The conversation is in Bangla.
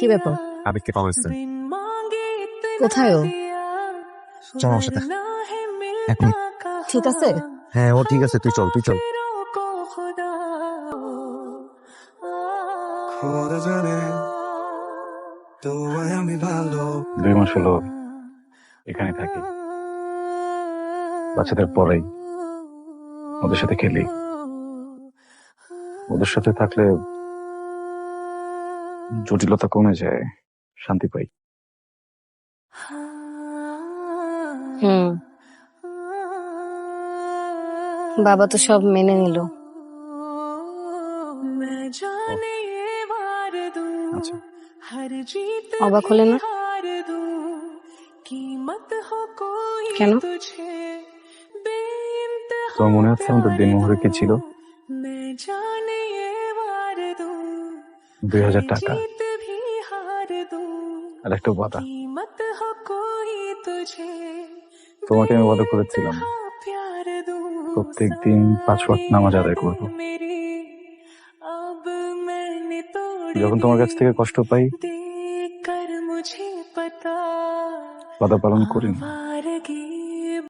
কি ব্যাপার? আবেগকে পাওয়া যাচ্ছে। কোথায় ও? চল আমার সাথে। এক মিনিট। ঠিক আছে? হ্যাঁ ও ঠিক আছে, তুই চল তুই চল। দুই মাস হলো এখানে থাকি, বাচ্চাদের পরেই ওদের সাথে খেলি। ওদের সাথে থাকলে জটিলতা কমে যায়, শান্তি পাই। হুম, বাবা তো সব মেনে নিল। আচ্ছা, অবাক হলে না? কেন? তোমার মনে আছে আমাদের দিনমোহরে কি ছিল? 2000 টাকা আর একটা ওয়াদা। তোমাকে আমি ওয়াদা করেছিলাম প্রত্যেকদিন 5 ওয়াক্ত নামাজ আদায় করবো। যখন তোমার কাছ থেকে কষ্ট পাই ওয়াদা পালন করি না।